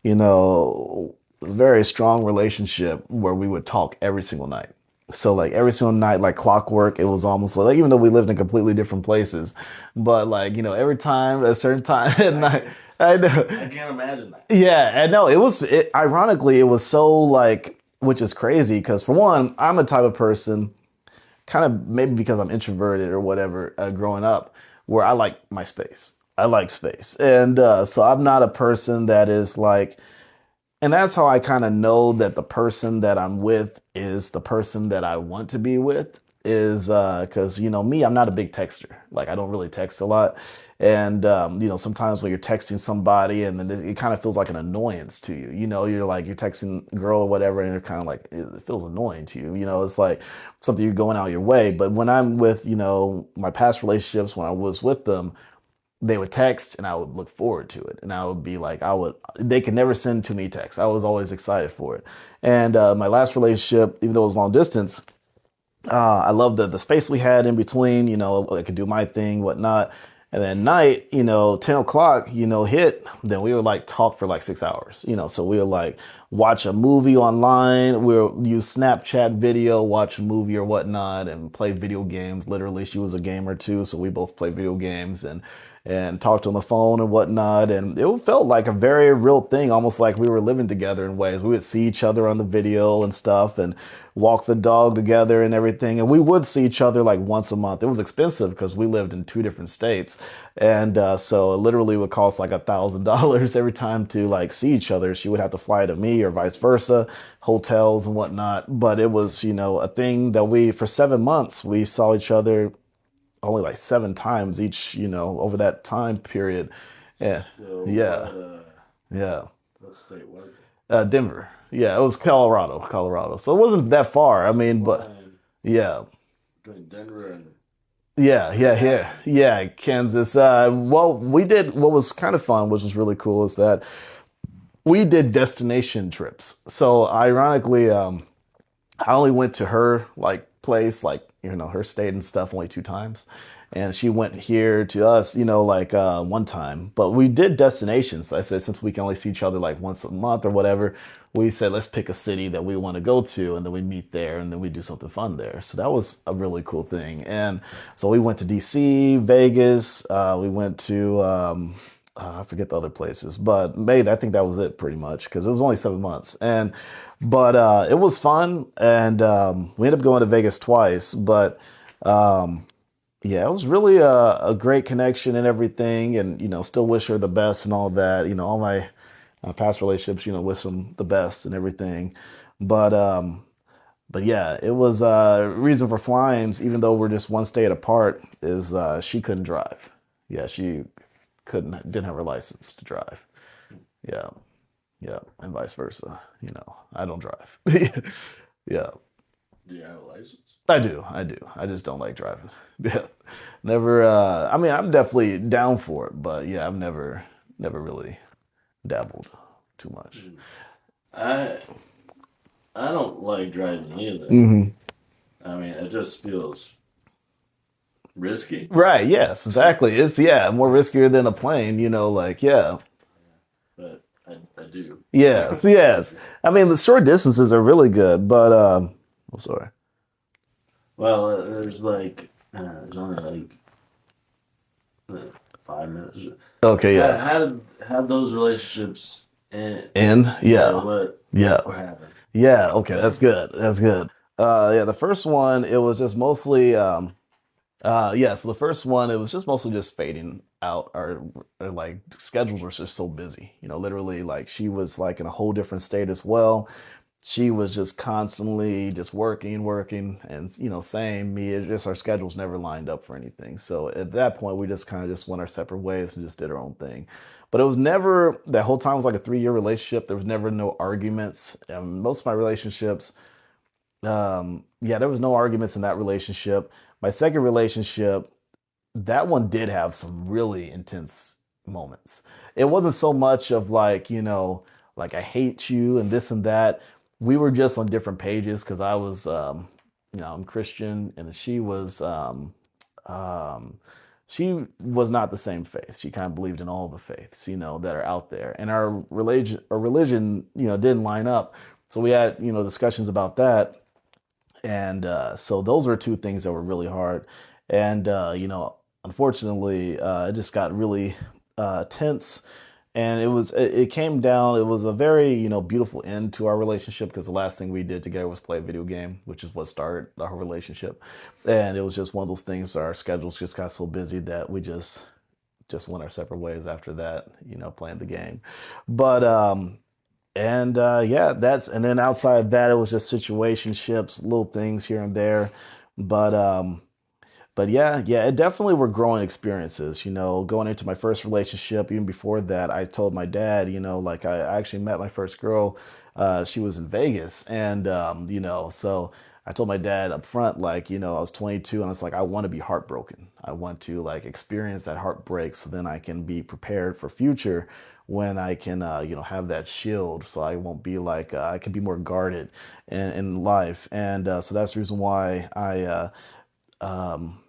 you know, a very strong relationship where we would talk every single night. So like every single night, like clockwork, it was almost like even though we lived in completely different places, but like, every time a certain time at I night, can't I know. I can't imagine that. Yeah, and no, ironically, it was so like, which is crazy because for one, I'm a type of person, kind of maybe because I'm introverted or whatever, growing up, where I like my space. I like space. And so I'm not a person that is like, and that's how I kind of know that the person that I'm with is the person that I want to be with is because me, I'm not a big texter. Like I don't really text a lot. And sometimes when you're texting somebody and then it kind of feels like an annoyance to you. You're like you're texting a girl or whatever and you're kind of like it feels annoying to you. It's like something you're going out your way. But when I'm with, my past relationships, when I was with them, they would text and I would look forward to it. And I would be like, they could never send to me text. I was always excited for it. And my last relationship, even though it was long distance, I loved the space we had in between. I could do my thing, whatnot. And then night, 10 o'clock, hit, then we would like talk for like 6 hours, so we would like watch a movie online. We'll use Snapchat video, watch a movie or whatnot, and play video games. Literally, she was a gamer too, so we both play video games and talked on the phone and whatnot. And it felt like a very real thing, almost like we were living together in ways. We would see each other on the video and stuff and walk the dog together and everything. And we would see each other like once a month. It was expensive because we lived in two different states. And so it literally would cost like $1,000 every time to like see each other. She would have to fly to me or vice versa, hotels and whatnot. But it was, a thing that for 7 months, we saw each other only like 7 times each, over that time period. Yeah. So Yeah. Yeah. what state was it? Denver. Yeah. It was Colorado, Colorado. So it wasn't that far. I mean, but Flying yeah. between Denver and Yeah. Yeah. Yeah. Indiana. Yeah. Kansas. Well, we did what was kind of fun, which was really cool, is that we did destination trips. So ironically, I only went to her like place, like her state and stuff, only 2 times, and she went here to us, like one time. But we did destinations. I said since we can only see each other like once a month or whatever, we said let's pick a city that we want to go to, and then we meet there, and then we do something fun there. So that was a really cool thing. And so we went to DC, Vegas. We went to I forget the other places, but I think that was it pretty much because it was only 7 months. But it was fun, and we ended up going to Vegas twice. But um, yeah, it was really a great connection and everything, and still wish her the best and all that. All my past relationships, wish them the best and everything. But but yeah, it was reason for flyings, even though we're just one state apart, is she couldn't drive. Yeah, she didn't have her license to drive. Yeah, yeah, and vice versa. I don't drive. Yeah, Do you have a license? I do. I do. I just don't like driving. Yeah, never. I mean, I'm definitely down for it, but yeah, I've never really dabbled too much. Hmm. I I don't like driving either. Hmm. I mean, it just feels risky. Right. Yes. Exactly. It's more riskier than a plane. Like yeah. But I do. Yes. Yes. I mean, the short distances are really good, but I'm sorry. Well, there's only like 5 minutes. Okay. How, Yes. how did how those relationships end? And Yeah, yeah. Yeah. what happened? Yeah, okay, that's good. That's good. Yeah, the first one, it was just mostly yeah, so the first one, it was just mostly just fading out. Our like schedules were just so busy. Literally like she was like in a whole different state as well. She was just constantly just working, working, and same me. It's just our schedules never lined up for anything. So at that point, we just kind of just went our separate ways and just did our own thing. But it was never that whole time was like a 3 year relationship. There was never no arguments. Most of my relationships, yeah, there was no arguments in that relationship. My second relationship, that one did have some really intense moments. It wasn't so much of like, like I hate you and this and that. We were just on different pages because I was, I'm Christian and she was, um, she was not the same faith. She kind of believed in all the faiths, that are out there, and our religion, didn't line up. So we had, discussions about that, and so those were two things that were really hard. And unfortunately, it just got really tense. And it came down. It was a very beautiful end to our relationship because the last thing we did together was play a video game, which is what started our relationship. And it was just one of those things. Our schedules just got so busy that we just went our separate ways after that. Playing the game. But and yeah, and then outside of that, it was just situationships, little things here and there. But yeah, yeah, it definitely were growing experiences. Going into my first relationship, even before that, I told my dad, like I actually met my first girl. She was in Vegas, and so I told my dad up front, like, I was 22, and I was like, I want to be heartbroken. I want to like experience that heartbreak, so then I can be prepared for future when I can, have that shield, so I won't be like I can be more guarded in life, and so that's the reason why um,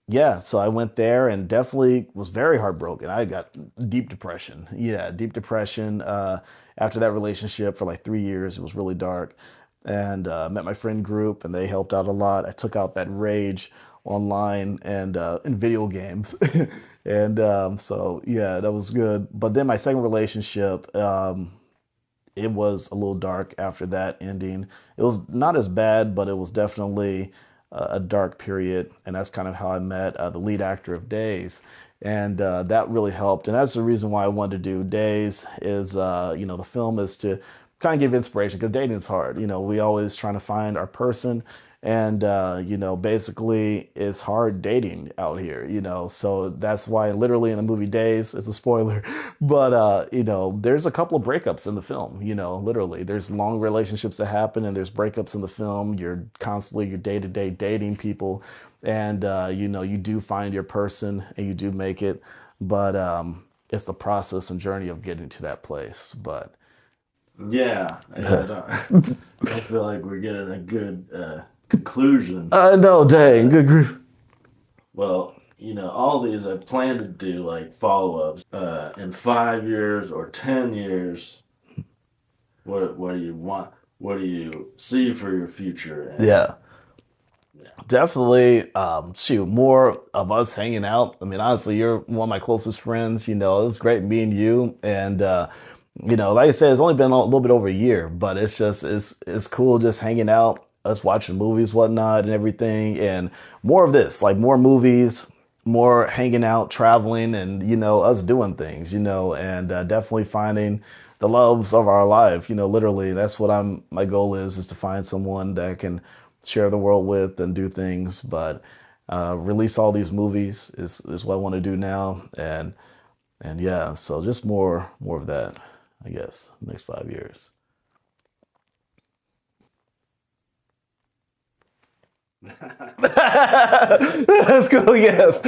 yeah, so I went there and definitely was very heartbroken. I got deep depression. Yeah, deep depression. After that relationship for like 3 years, it was really dark. And met my friend group, and they helped out a lot. I took out that rage online and in video games, and so yeah, that was good. But then my second relationship, it was a little dark after that ending. It was not as bad, but it was definitely a dark period, and that's kind of how I met the lead actor of Days, and that really helped. And that's the reason why I wanted to do Days. Is the film is to kind of give inspiration because dating is hard. We always trying to find our person, and basically it's hard dating out here. So that's why literally in the movie Days, it's a spoiler, but there's a couple of breakups in the film. Literally there's long relationships that happen, and there's breakups in the film. You're constantly your day to day dating people, and you do find your person and you do make it, but it's the process and journey of getting to that place. But Yeah, yeah. I feel like we're getting a good conclusion. no, dang, Uh, good grief. well, all these I plan to do like follow-ups in 5 years or 10 years. What do you want? What do you see for your future? And Yeah. yeah, Definitely, shoot, more of us hanging out. I mean, honestly, you're one of my closest friends. It was great meeting you, and like I said, it's only been a little bit over a year, but it's cool just hanging out, us watching movies, whatnot, and everything, and more of this, like more movies, more hanging out, traveling, and us doing things, and definitely finding the loves of our life. Literally, that's what my goal is to find someone that I can share the world with and do things. But release all these movies is what I want to do now, and yeah, so just more of that, I guess, next 5 years. Let's go. Yes.